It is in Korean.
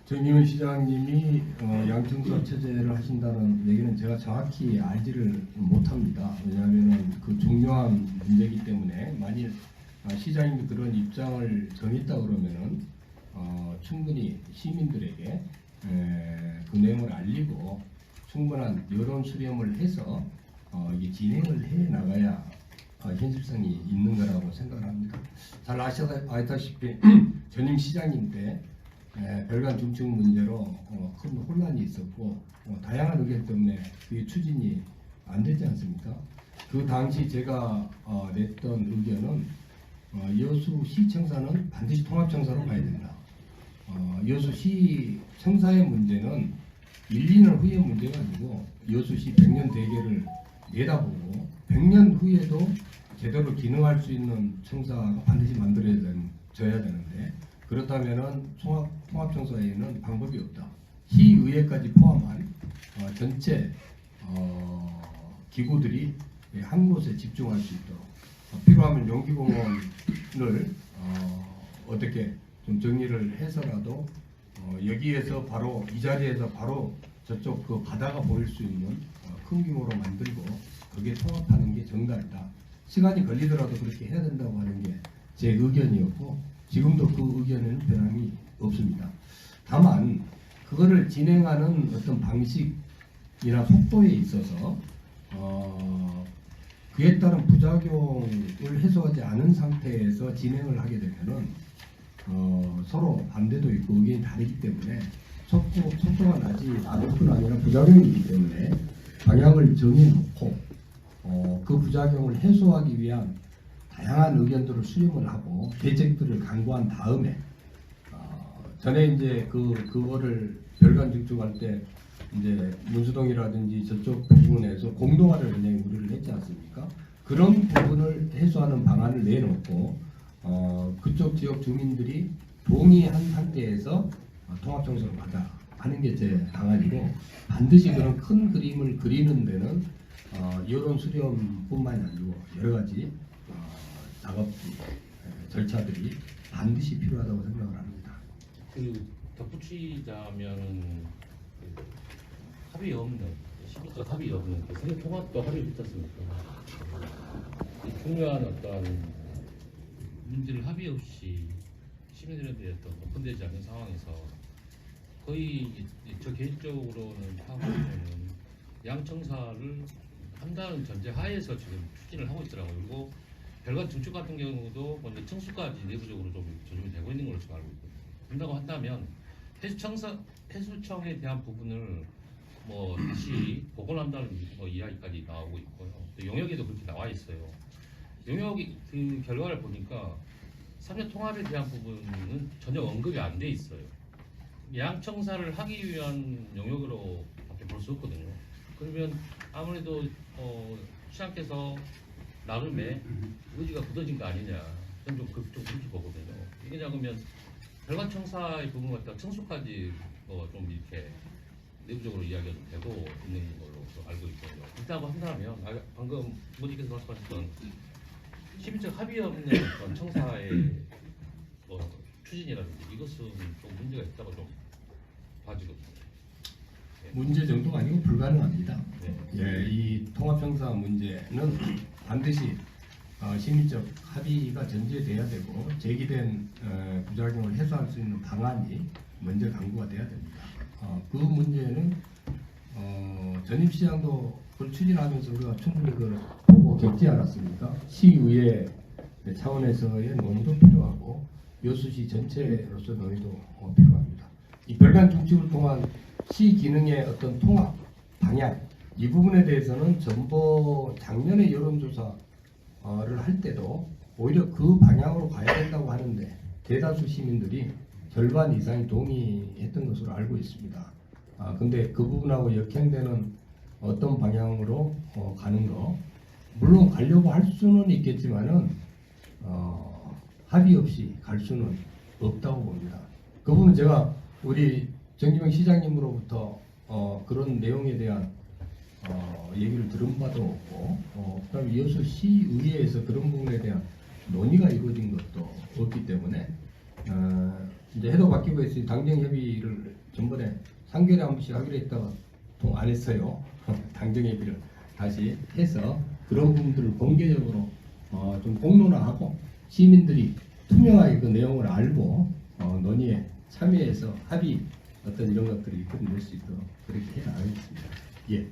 정의원 시장님이 양청사 체제를 하신다는 얘기는 제가 정확히 알지를 못합니다. 왜냐하면 그 중요한 문제이기 때문에 만일 시장님이 그런 입장을 정했다 그러면은 충분히 시민들에게 그 내용을 알리고 충분한 여론 수렴을 해서 이게 진행을 해 나가야 현실성이 있는 거라고 생각을 합니다. 잘 아시다시피 전임 시장님 때 별관 중증 문제로 큰 혼란이 있었고 다양한 의견 때문에 그게 추진이 안 되지 않습니까? 그 당시 제가 냈던 의견은 여수시 청사는 반드시 통합청사로 가야 된다. 여수시 청사의 문제는 1, 2년 후의 문제가 아니고 여수시 100년 대계를 내다보고 100년 후에도 제대로 기능할 수 있는 청사가 반드시 만들어져야 되는데 그렇다면은 통합청사에는 방법이 없다. 시의회까지 포함한 전체 기구들이 한 곳에 집중할 수 있도록 필요하면 용기공원을 어떻게 좀 정리를 해서라도 여기에서 바로 이 자리에서 바로 저쪽 그 바다가 보일 수 있는 큰 규모로 만들고 거기에 통합하는 게 정답이다. 시간이 걸리더라도 그렇게 해야 된다고 하는 게 제 의견이었고 지금도 그 의견에는 변함이 없습니다. 다만 그거를 진행하는 어떤 방식이나 속도에 있어서 그에 따른 부작용을 해소하지 않은 상태에서 진행을 하게 되면은 서로 반대도 있고 의견이 다르기 때문에 속도가 나지 않을 뿐 아니라 부작용이기 때문에 방향을 정해놓고 그 부작용을 해소하기 위한 다양한 의견들을 수렴을 하고 대책들을 강구한 다음에 전에 이제 그거를 별관 집중할 때 이제 문수동이라든지 저쪽 부분에서 공동화를 굉장히 우려를 했지 않습니까? 그런 부분을 해소하는 방안을 내놓고 그쪽 지역 주민들이 동의한 상태에서 통합청소를 가자 하는 게 제 방안이고 반드시 그런 큰 그림을 그리는 데는 여론 수렴뿐만이 아니고 여러 가지 작업 절차들이 반드시 필요하다고 생각을 합니다. 그 덧붙이자면은 합의 없는 시민적 합의 없는 세계 통합도 합의 붙었습니까? 중요한 어떤 문제를 합의 없이 시민들한테 어떤 오픈되지 않는 상황에서 거의 저 개인적으로는 파악하면은 양청사를 한다는 전제 하에서 지금 추진을 하고 있더라고요. 그리고 별관 증축 같은 경우도 먼저 청수까지 내부적으로 좀 조정이 되고 있는 걸로 지금 알고 있거든요. 그런다고 한다면 해수청에 대한 부분을 뭐 다시 복원한다는 이야기까지 나오고 있고요. 또 용역에도 그렇게 나와 있어요. 용역이 그 결과를 보니까 3년 통합에 대한 부분은 전혀 언급이 안 돼 있어요. 양청사를 하기 위한 용역으로밖에 볼 수 없거든요. 그러면 아무래도 시장께서 나름의 의지가 굳어진 거 아니냐, 저는 좀 그렇게 보거든요. 이게 작으면 별관청사의 부분 갖다 청수까지 좀 이렇게 내부적으로 이야기가 좀 되고 있는 걸로 알고 있거든요. 그렇다고 한다면 방금 모디께서 말씀하셨던 시민적 합의 없는 어떤 청사의 추진이라든지 이것은 좀 문제가 있다고 좀 봐지거든요. 네. 문제 정도가 아니고 불가능합니다. 네. 예, 이 통합청사 문제는 반드시 시민적 합의가 전제돼야 되고 제기된 부작용을 해소할 수 있는 방안이 먼저 강구가 돼야 됩니다. 그 문제는 전임 시장도 그걸 추진하면서 우리가 충분히 그걸 보고 겪지 않았습니까? 시의회 차원에서의 논의도 필요하고 여수시 전체로서 논의도 필요합니다. 이 별관 중축을 통한 시 기능의 어떤 통합 방향 이 부분에 대해서는 전부 작년에 여론조사를 할 때도 오히려 그 방향으로 가야 된다고 하는데 대다수 시민들이 절반 이상이 동의했던 것으로 알고 있습니다. 근데 그 부분하고 역행되는 어떤 방향으로 가는 거 물론 가려고 할 수는 있겠지만은 합의 없이 갈 수는 없다고 봅니다. 그 부분은 제가 우리 정기명 시장님으로부터 그런 내용에 대한 얘기를 들은 바도 없고 그다음에 여수시의회에서 그런 부분에 대한 논의가 이루어진 것도 없기 때문에 이제 해도 바뀌고 있으니 당정 협의를 전번에 3개월에 한 번씩 하기로 했다가 통 안 했어요. 당정 협의를 다시 해서 그런 부분들을 공개적으로 좀 공론화하고 시민들이 투명하게 그 내용을 알고 논의에 참여해서 합의 어떤 이런 것들이 이끌어낼 수 있도록 그렇게 해 나가겠습니다. 예.